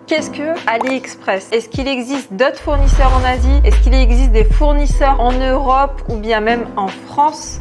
Qu'est-ce que AliExpress? Est-ce qu'il existe d'autres fournisseurs en Asie? Est-ce qu'il existe des fournisseurs en Europe ou bien même en France?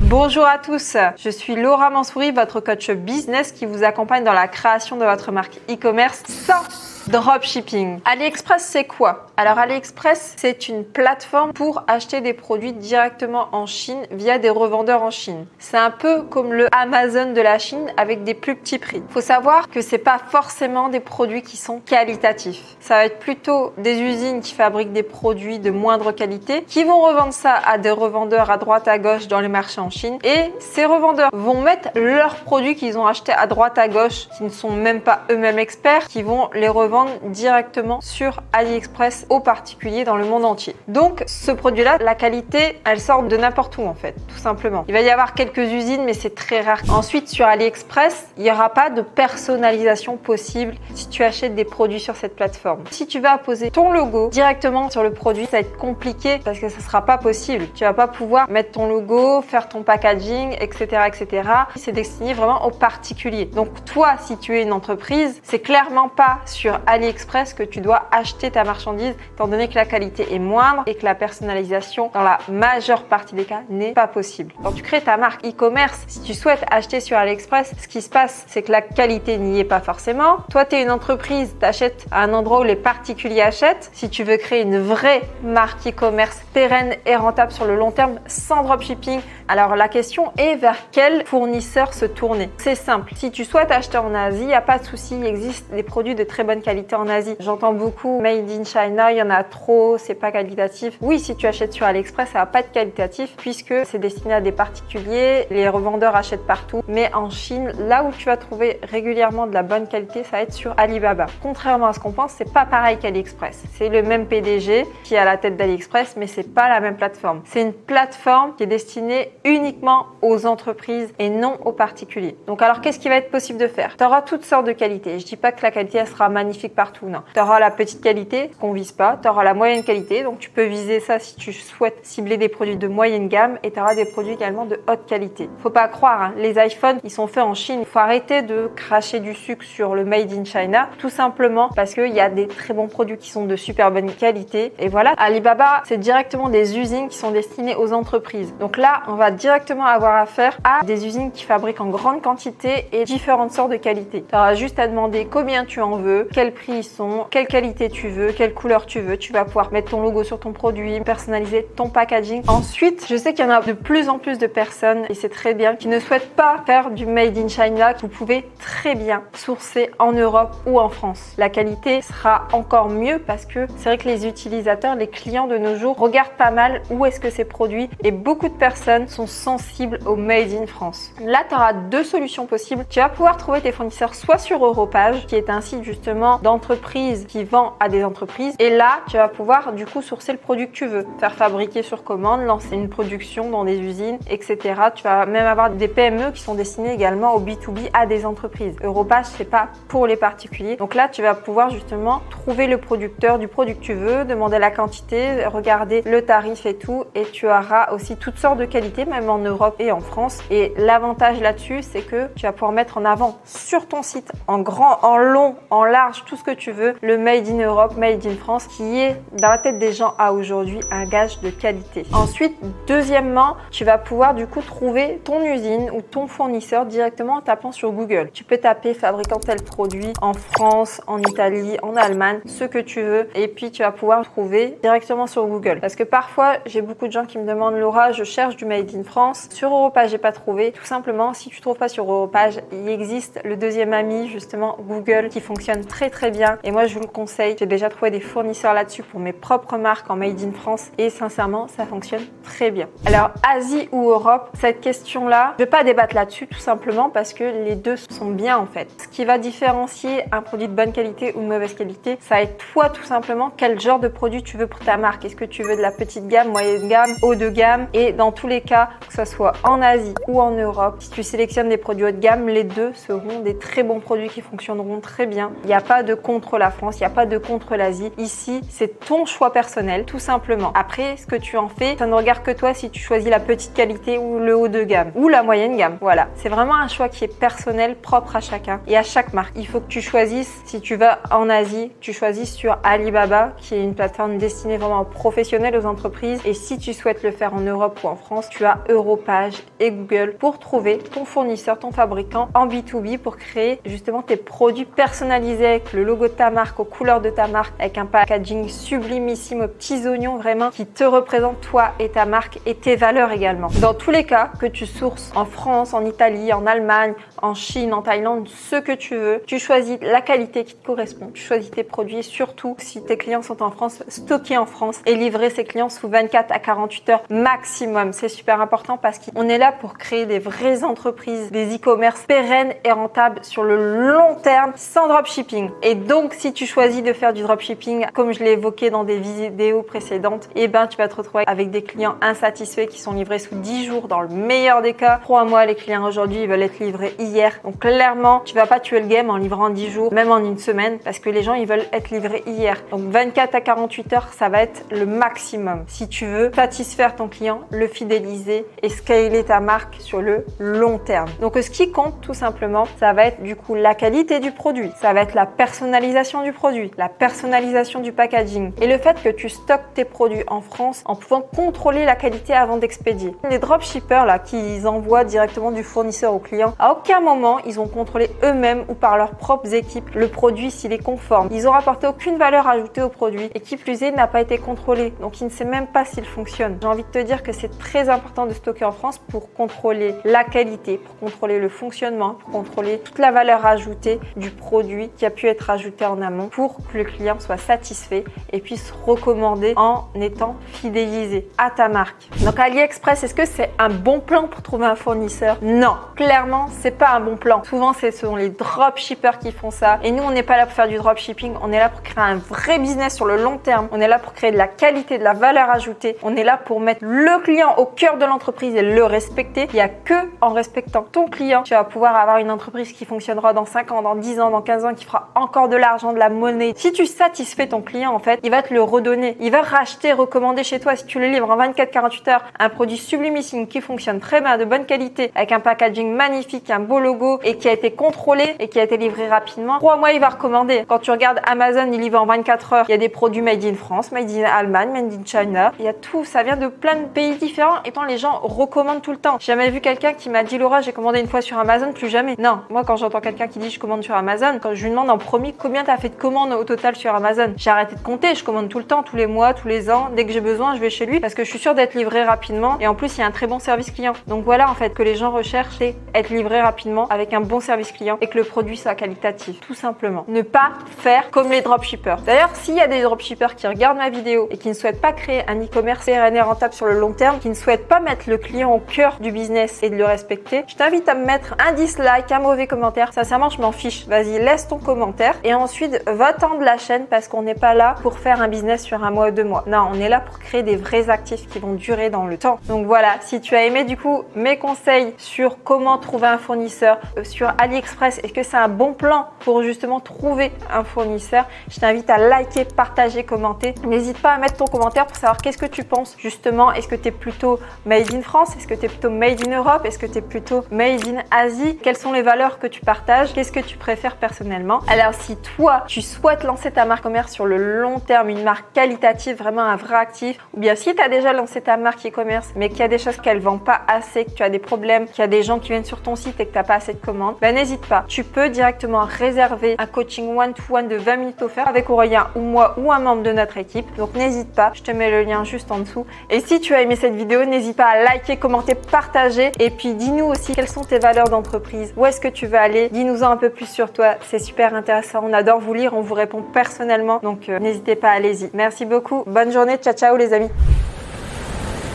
Bonjour à tous, je suis Laura Mansouri, votre coach business qui vous accompagne dans la création de votre marque e-commerce sans dropshipping. AliExpress, c'est quoi? Alors AliExpress, c'est une plateforme pour acheter des produits directement en Chine via des revendeurs en Chine. C'est un peu comme le Amazon de la Chine avec des plus petits prix. Il faut savoir que c'est pas forcément des produits qui sont qualitatifs. Ça va être plutôt des usines qui fabriquent des produits de moindre qualité qui vont revendre ça à des revendeurs à droite à gauche dans les marchés en Chine. Et ces revendeurs vont mettre leurs produits qu'ils ont achetés à droite à gauche, qui ne sont même pas eux-mêmes experts, qui vont les revendre directement sur AliExpress aux particuliers dans le monde entier. Donc ce produit-là, la qualité, elle sort de n'importe où en fait, tout simplement. Il va y avoir quelques usines, mais c'est très rare. Ensuite, sur AliExpress, il n'y aura pas de personnalisation possible si tu achètes des produits sur cette plateforme. Si tu vas apposer ton logo directement sur le produit, ça va être compliqué parce que ça ne sera pas possible. Tu vas pas pouvoir mettre ton logo, faire ton packaging, etc., etc. C'est destiné vraiment aux particuliers. Donc toi, si tu es une entreprise, c'est clairement pas sur AliExpress que tu dois acheter ta marchandise, étant donné que la qualité est moindre et que la personnalisation, dans la majeure partie des cas, n'est pas possible. Quand tu crées ta marque e-commerce, si tu souhaites acheter sur AliExpress, ce qui se passe, c'est que la qualité n'y est pas forcément. Toi, tu es une entreprise, tu achètes à un endroit où les particuliers achètent. Si tu veux créer une vraie marque e-commerce pérenne et rentable sur le long terme, sans dropshipping, alors la question est vers quel fournisseur se tourner. C'est simple. Si tu souhaites acheter en Asie, il n'y a pas de souci, il existe des produits de très bonne qualité en Asie. J'entends beaucoup Made in China, il y en a trop, c'est pas qualitatif. Oui, si tu achètes sur AliExpress, ça va pas être qualitatif puisque c'est destiné à des particuliers, les revendeurs achètent partout. Mais en Chine, là où tu vas trouver régulièrement de la bonne qualité, ça va être sur Alibaba. Contrairement à ce qu'on pense, c'est pas pareil qu'AliExpress. C'est le même PDG qui est à la tête d'AliExpress, mais c'est pas la même plateforme. C'est une plateforme qui est destinée uniquement aux entreprises et non aux particuliers. Donc alors, qu'est-ce qui va être possible de faire? Tu auras toutes sortes de qualités. Je dis pas que la qualité elle sera magnifique partout, non. Tu auras la petite qualité, qu'on vise pas. Tu auras la moyenne qualité, donc tu peux viser ça si tu souhaites cibler des produits de moyenne gamme, et tu auras des produits également de haute qualité. Faut pas croire, hein, les iPhones, ils sont faits en Chine. Il faut arrêter de cracher du sucre sur le Made in China, tout simplement parce qu'il y a des très bons produits qui sont de super bonne qualité. Et voilà, Alibaba, c'est directement des usines qui sont destinées aux entreprises. Donc là, on va directement avoir affaire à des usines qui fabriquent en grande quantité et différentes sortes de qualités. Tu auras juste à demander combien tu en veux, quel prix ils sont, quelle qualité tu veux, quelle couleur tu veux. Tu vas pouvoir mettre ton logo sur ton produit, personnaliser ton packaging. Ensuite, je sais qu'il y en a de plus en plus de personnes, et c'est très bien, qui ne souhaitent pas faire du Made in China, que vous pouvez très bien sourcer en Europe ou en France. La qualité sera encore mieux parce que c'est vrai que les utilisateurs, les clients de nos jours regardent pas mal où est-ce que c'est produit, et beaucoup de personnes sont sensibles au Made in France. Là, tu auras deux solutions possibles. Tu vas pouvoir trouver tes fournisseurs soit sur Europage, qui est un site justement d'entreprise qui vend à des entreprises, et là, tu vas pouvoir du coup sourcer le produit que tu veux, faire fabriquer sur commande, lancer une production dans des usines, etc. Tu vas même avoir des PME qui sont destinées également au B2B à des entreprises. Europage, c'est pas pour les particuliers. Donc là, tu vas pouvoir justement trouver le producteur du produit que tu veux, demander la quantité, regarder le tarif et tout, et tu auras aussi toutes sortes de qualités, même en Europe et en France. Et l'avantage là-dessus, c'est que tu vas pouvoir mettre en avant sur ton site, en grand, en long, en large, tout ce que tu veux, le Made in Europe, Made in France, qui est dans la tête des gens à aujourd'hui un gage de qualité. Ensuite, deuxièmement, tu vas pouvoir du coup trouver ton usine ou ton fournisseur directement en tapant sur Google. Tu peux taper fabricant tel produit en France, en Italie, en Allemagne, ce que tu veux, et puis tu vas pouvoir trouver directement sur Google. Parce que parfois, j'ai beaucoup de gens qui me demandent: Laura, je cherche du Made in France. Sur Europage, j'ai pas trouvé. Tout simplement, si tu trouves pas sur Europage, il existe le deuxième ami, justement Google, qui fonctionne très très bien. Et moi, je vous le conseille. J'ai déjà trouvé des fournisseurs là-dessus pour mes propres marques en Made in France, et sincèrement, ça fonctionne très bien. Alors, Asie ou Europe, cette question-là, je vais pas débattre là-dessus, tout simplement parce que les deux sont bien en fait. Ce qui va différencier un produit de bonne qualité ou de mauvaise qualité, ça va être toi tout simplement quel genre de produit tu veux pour ta marque. Est-ce que tu veux de la petite gamme, moyenne gamme, haut de gamme? Et dans tous les cas, que ce soit en Asie ou en Europe, si tu sélectionnes des produits haut de gamme, les deux seront des très bons produits qui fonctionneront très bien. Il n'y a pas de contre la France, il n'y a pas de contre l'Asie. Ici, c'est ton choix personnel, tout simplement. Après, ce que tu en fais, ça ne regarde que toi si tu choisis la petite qualité ou le haut de gamme ou la moyenne gamme. Voilà, c'est vraiment un choix qui est personnel, propre à chacun et à chaque marque. Il faut que tu choisisses, si tu vas en Asie, tu choisisses sur Alibaba, qui est une plateforme destinée vraiment aux professionnels, aux entreprises. Et si tu souhaites le faire en Europe ou en France, tu as Europage et Google pour trouver ton fournisseur, ton fabricant en B2B pour créer justement tes produits personnalisés avec le logo de ta marque, aux couleurs de ta marque, avec un packaging sublimissime aux petits oignons vraiment qui te représentent toi et ta marque et tes valeurs également. Dans tous les cas, que tu sources en France, en Italie, en Allemagne, en Chine, en Thaïlande, ce que tu veux, tu choisis la qualité qui te correspond, tu choisis tes produits, surtout si tes clients sont en France, stocker en France et livrer ses clients sous 24 à 48 heures maximum. C'est super important parce qu'on est là pour créer des vraies entreprises, des e-commerce pérennes et rentables sur le long terme sans dropshipping. Et donc, si tu choisis de faire du dropshipping, comme je l'ai évoqué dans des vidéos précédentes, eh ben, tu vas te retrouver avec des clients insatisfaits qui sont livrés sous 10 jours dans le meilleur des cas. Crois-moi, les clients aujourd'hui, ils veulent être livrés hier. Donc, clairement, tu vas pas tuer le game en livrant 10 jours, même en une semaine, parce que les gens, ils veulent être livrés hier. Donc, 24 à 48 heures, ça va être le maximum. Si tu veux satisfaire ton client, le fidéliser et scaler ta marque sur le long terme. Donc, ce qui compte tout simplement, ça va être du coup la qualité du produit, ça va être la personnalisation du produit, la personnalisation du packaging et le fait que tu stockes tes produits en France en pouvant contrôler la qualité avant d'expédier. Les dropshippers là qui envoient directement du fournisseur au client, à aucun moment ils ont contrôlé eux-mêmes ou par leurs propres équipes le produit s'il est conforme. Ils ont rapporté aucune valeur ajoutée au produit et qui plus est n'a pas été contrôlé, donc il ne sait même pas s'il fonctionne. J'ai envie de te dire que c'est très important de stocker en France pour contrôler la qualité, pour contrôler le fonctionnement, pour contrôler toute la valeur ajoutée du produit qui a pu être ajouté en amont pour que le client soit satisfait et puisse recommander en étant fidélisé à ta marque. Donc AliExpress, est-ce que c'est un bon plan pour trouver un fournisseur? Non, clairement, c'est pas un bon plan. Souvent, ce sont les dropshippers qui font ça et nous, on n'est pas là pour faire du dropshipping, on est là pour créer un vrai business sur le long terme. On est là pour créer de la qualité, de la valeur ajoutée. On est là pour mettre le client au cœur de l'entreprise et le respecter. Il n'y a que en respectant ton client, tu vas pouvoir avoir une entreprise qui fonctionnera dans 5 ans, dans 10 ans, dans 15 ans, qui fera encore de l'argent, de la monnaie. Si tu satisfais ton client, en fait, il va te le redonner. Il va racheter, recommander chez toi si tu le livres en 24-48 heures un produit sublimissime qui fonctionne très bien, de bonne qualité, avec un packaging magnifique, un beau logo et qui a été contrôlé et qui a été livré rapidement. Crois-moi, il va recommander. Quand tu regardes Amazon, il livre en 24 heures. Il y a des produits made in France, made in Allemagne, made in China. Il y a tout. Ça vient de plein de pays différents et les gens recommandent tout le temps. J'ai jamais vu quelqu'un qui m'a dit Laura, j'ai commandé une fois sur Amazon, plus jamais. Non, moi quand j'entends quelqu'un qui dit je commande sur Amazon, quand je lui demande en premier combien tu as fait de commandes au total sur Amazon, j'ai arrêté de compter, je commande tout le temps, tous les mois, tous les ans, dès que j'ai besoin, je vais chez lui parce que je suis sûre d'être livré rapidement et en plus il y a un très bon service client. Donc voilà en fait que les gens recherchent, c'est être livré rapidement avec un bon service client et que le produit soit qualitatif, tout simplement. Ne pas faire comme les dropshippers. D'ailleurs, s'il y a des dropshippers qui regardent ma vidéo et qui ne souhaitent pas créer un e-commerce pérenne et rentable sur le long terme, qui ne souhaitent pas mettre le client au cœur du business et de le respecter, je t'invite à me mettre un dislike, un mauvais commentaire. Sincèrement, je m'en fiche. Vas-y, laisse ton commentaire et ensuite va tendre la chaîne parce qu'on n'est pas là pour faire un business sur un mois ou 2 mois. Non, on est là pour créer des vrais actifs qui vont durer dans le temps. Donc voilà, si tu as aimé du coup mes conseils sur comment trouver un fournisseur sur AliExpress, est-ce que c'est un bon plan pour justement trouver un fournisseur, je t'invite à liker, partager, commenter. N'hésite pas à mettre ton commentaire pour savoir qu'est-ce que tu penses justement. Est-ce que tu es plutôt made in France? Est-ce que tu es plutôt made in Europe? Est-ce que tu es plutôt made in Asie? Quelles sont les valeurs que tu partages? Qu'est-ce que tu préfères personnellement? Alors si toi, tu souhaites lancer ta marque e-commerce sur le long terme, une marque qualitative, vraiment un vrai actif, ou bien si tu as déjà lancé ta marque e-commerce, mais qu'il y a des choses qu'elle ne vend pas assez, que tu as des problèmes, qu'il y a des gens qui viennent sur ton site et que tu n'as pas assez de commandes, ben n'hésite pas. Tu peux directement réserver un coaching one-to-one de 20 minutes offert avec Aurélien ou moi ou un membre de notre équipe. Donc n'hésite pas, je te mets le lien juste en dessous. Et si tu as aimé cette vidéo, n'hésite pas à liker, commenter, partager. Et puis dis-nous aussi quelles sont tes valeurs d'entreprise. Où est-ce que tu veux aller? Dis-nous-en un peu plus sur toi. C'est super intéressant. On adore vous lire, on vous répond personnellement. Donc n'hésitez pas, allez-y. Merci beaucoup. Bonne journée. Ciao, ciao les amis.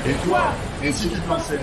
Et toi, et si tu pensais